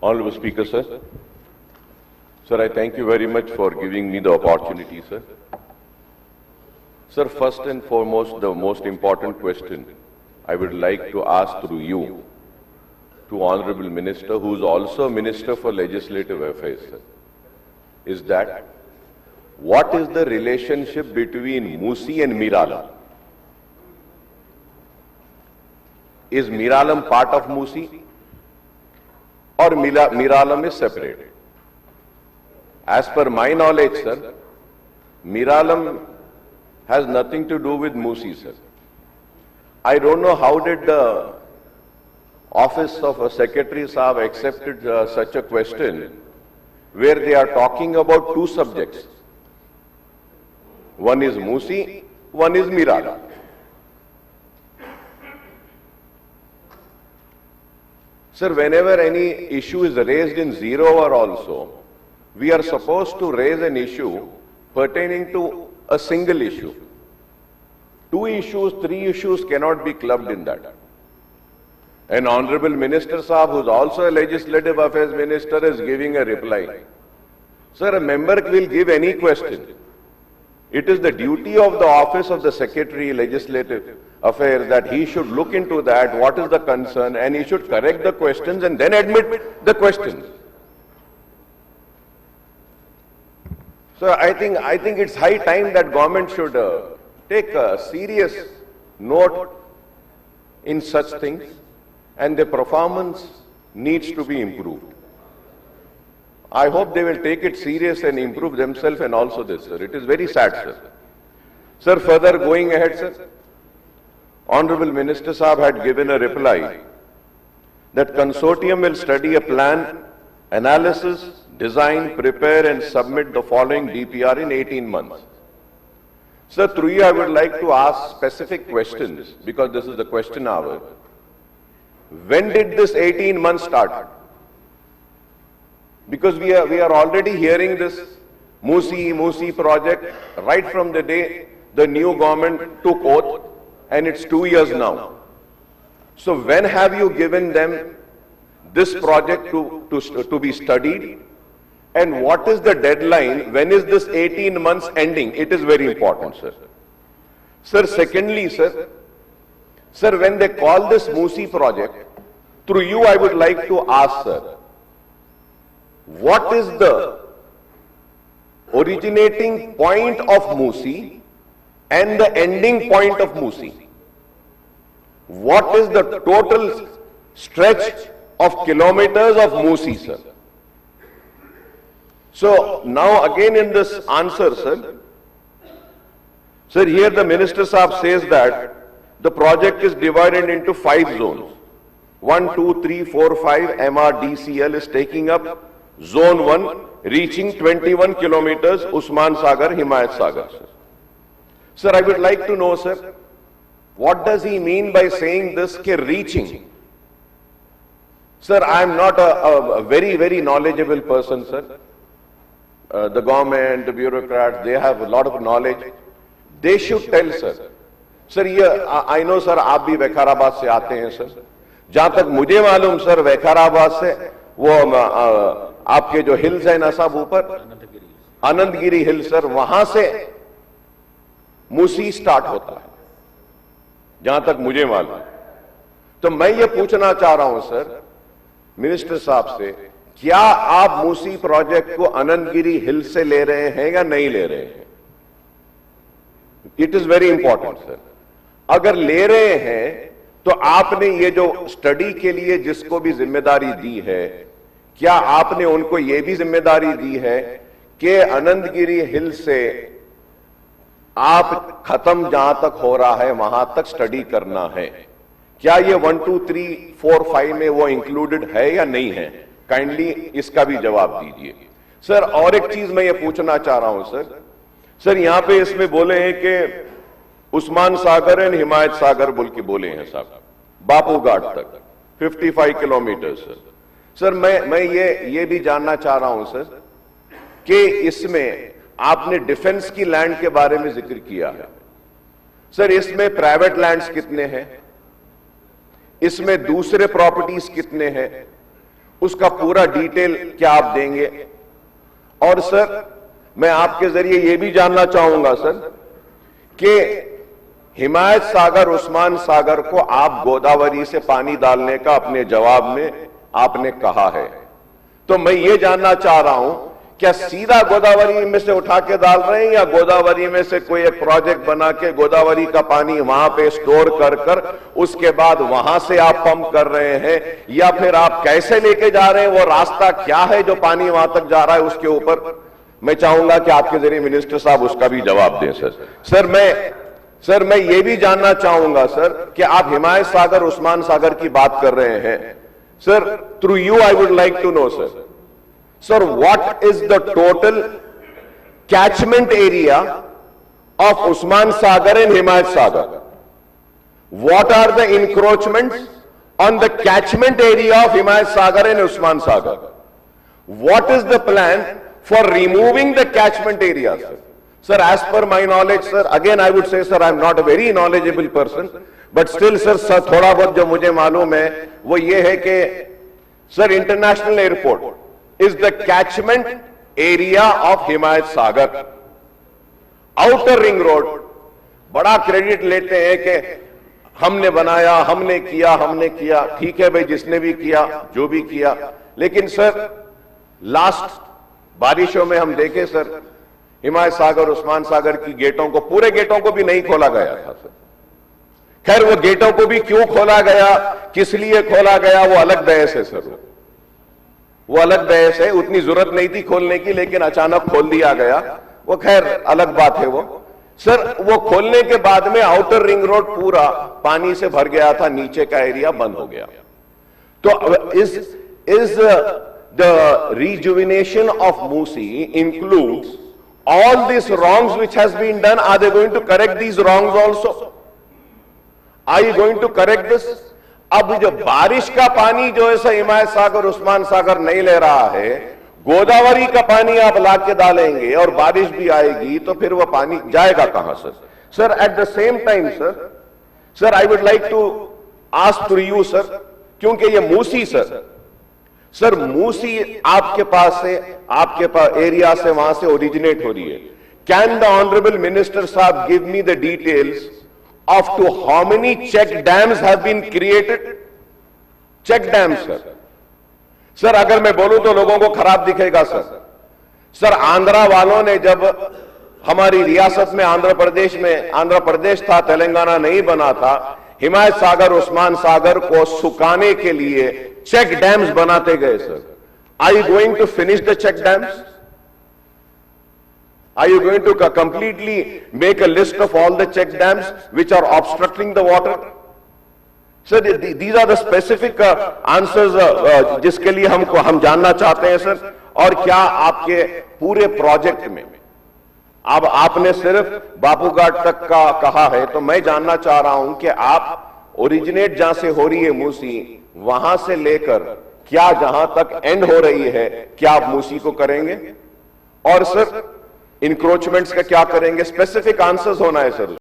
Honorable Speaker, sir. Sir, I thank you very much for giving me the opportunity, sir. Sir, first and foremost, the most important question I would like to ask through you to Honorable Minister, who is also Minister for Legislative Affairs, sir, is that what is the relationship between Musi and Miralam? Is Miralam part of Musi or Miralam is separate? As per my knowledge, sir, Miralam has nothing to do with Musi, sir. I don't know how did the office of a secretary Saab accepted such a question where they are talking about two subjects. One is Musi, one is Miralam. Sir, whenever any issue is raised in zero hour also, we are supposed to raise an issue pertaining to a single issue. Two issues, three issues cannot be clubbed in that. An Honorable Minister Saab, who is also a Legislative Affairs Minister, is giving a reply. Sir, a member will give any question. It is the duty of the office of the Secretary, Legislative Affairs, that he should look into that, what is the concern, and he should correct the questions and then admit the questions. So I think it's high time that government should take a serious note in such things, and the performance needs to be improved. I hope they will take it serious and improve themselves and also this, sir. It is very sad, sir. Sir, further going ahead, sir, Honorable Minister Saab had given a reply that consortium will study a plan, analysis, design, prepare and submit the following DPR in 18 months. Sir, through you I would like to ask specific questions because this is the question hour. When did this 18 months start? Because we are already hearing this Musi project right from the day the new government took oath, and it's 2 years now. So when have you given them this project to be studied? And what is the deadline? When is this 18 months ending? It is very important, sir. Sir, secondly, sir, when they call this Musi project, through you I would like to ask, sir, what is the originating point of Musi and the ending point of Musi? What is the total stretch of kilometers of Musi, sir? So now again in this answer, sir, here the Minister Saab says that the project is divided into 5 zones. 1, 2, 3, 4, 5, MRDCL is taking up Zone 1, reaching 21 kilometers, Usman Sagar, Himayat Sagar. Sir, I would like to know, sir, what does he mean by saying this, reaching? Sir, I am not a very, very knowledgeable person, sir. The government, the bureaucrats, they have a lot of knowledge. They should tell, sir. Sir, I know, sir, आप भी वैखाराबाद से आते हैं, sir. जहां तक मुझे मालूम, sir, वैखाराबाद से वो आपके जो हिल्स हैं ना साहब ऊपर, अनंतगिरी हिल, सर, वहां से मूसी स्टार्ट होता है, जहां तक मुझे मालूम। तो मैं ये पूछना चाह रहा हूं, सर, मिनिस्टर साहब से, क्या आप मूसी प्रोजेक्ट को अनंतगिरी हिल से ले रहे हैं या नहीं ले रहे हैं? It is very important, sir. अगर ले रहे हैं तो आपने ये जो स्टडी के लिए जिसको भी जिम्मेदारी दी है, क्या आपने उनको ये भी जिम्मेदारी दी है कि अनंतगिरी हिल से आप खत्म जहां तक हो रहा है वहां तक स्टडी करना है? क्या ये 1, 2, 3, 4, 5 में वो इंक्लूडेड है या नहीं है? काइंडली इसका भी जवाब दीजिए, सर। और एक चीज मैं ये पूछना चाह रहा हूं, सर, यहां पे इसमें बोले हैं कि उस्मान सागर एंड हिमायत सागर बोल के बोले हैं साहब, बापू घाट तक 55 किलोमीटर, सर। सर, मैं ये भी जानना चाह रहा हूं, सर, कि इसमें आपने डिफेंस की लैंड के बारे में जिक्र किया है। सर, इसमें प्राइवेट लैंड्स कितने हैं? इसमें दूसरे प्रॉपर्टीज कितने हैं? उसका पूरा डिटेल क्या आप देंगे? और सर मैं आपके जरिए यह भी जानना चाहूंगा सर कि हिमायत सागर, उस्मान सागर को आप गोदावरी से पानी डालने का अपने जवाब में आपने कहा है, तो मैं ये जानना चाह रहा हूं क्या सीधा गोदावरी में से उठा के डाल रहे हैं या गोदावरी में से कोई एक प्रोजेक्ट बना के गोदावरी का पानी वहां पे स्टोर कर कर उसके बाद वहां से आप पंप कर रहे हैं, या फिर आप कैसे लेके जा रहे हैं? वो रास्ता क्या है जो पानी वहां तक जा रहा है? उसके ऊपर मैं चाहूंगा कि आपके जरिए मिनिस्टर साहब उसका भी जवाब दें सर। सर मैं ये भी जानना चाहूंगा सर कि आप हिमायत सागर, उस्मान सागर की बात कर रहे हैं sir, through you I would like to know sir, what is the total catchment area of Usman Sagar and Himayat Sagar? What are the encroachments on the catchment area of Himayat Sagar and Usman Sagar? What is the plan for removing the catchment area, sir? Sir, as per my knowledge, sir, again I would say, sir, I am not a very knowledgeable person, but still, sir, थोड़ा बहुत जो मुझे मालूम है वो ये है कि sir, international airport is the catchment area of Himayat Sagar. Outer ring road बड़ा क्रेडिट लेते हैं कि हमने बनाया, हमने किया, ठीक है भाई, जिसने भी किया, जो भी किया, लेकिन सर लास्ट बारिशों में हम देखे सर, हिमायत सागर, उस्मान सागर की गेटों को, पूरे गेटों को भी नहीं खोला गया था सर। खैर वो गेटों को भी क्यों खोला गया, किस लिए खोला गया, वो अलग बहस है सर, वो अलग बहस है। उतनी जरूरत नहीं थी खोलने की, लेकिन अचानक खोल दिया गया, वो खैर अलग बात है वो सर। वो खोलने के बाद में आउटर रिंग रोड पूरा पानी से भर गया था, नीचे का एरिया बंद हो गया। तो is the rejuvenation of Musi includes all these wrongs which has been done? Are they going to correct these wrongs also? Are you going to correct this? अब जो बारिश का पानी जो है हिमायत सागर, उस्मान सागर नहीं ले रहा है, गोदावरी का पानी आप ला के डालेंगे और बारिश भी आएगी, तो फिर वो पानी जाएगा कहां sir? At the same time sir I would like to ask to you sir, क्योंकि ये मूसी सर मूसी आपके पास एरिया से, वहां से ओरिजिनेट हो रही है। कैन द ऑनरेबल मिनिस्टर साहब give me the details of to how many check dams have been created? Check dams sir अगर मैं बोलूं तो लोगों को खराब दिखेगा सर। आंध्रा वालों ने, जब हमारी रियासत में आंध्र प्रदेश था, तेलंगाना नहीं बना था, हिमायत सागर, उस्मान सागर को सुखाने के लिए चेक डैम्स बनाते गए sir. Are you going to finish the check dams? Are you going to completely make a list of all the check dams which are obstructing the water? Sir, these are the specific answers जिसके लिए हम जानना चाहते हैं sir. और क्या आपके पूरे प्रोजेक्ट में, अब आपने सिर्फ बापूघाट तक का कहा है, तो मैं जानना चाह रहा हूं कि आप ओरिजिनेट जहां से हो रही है मूसी, वहां से लेकर क्या जहां तक एंड हो रही है, क्या आप मूसी को करेंगे? और सर इंक्रोचमेंट्स का क्या करेंगे? स्पेसिफिक आंसर्स होना है सर।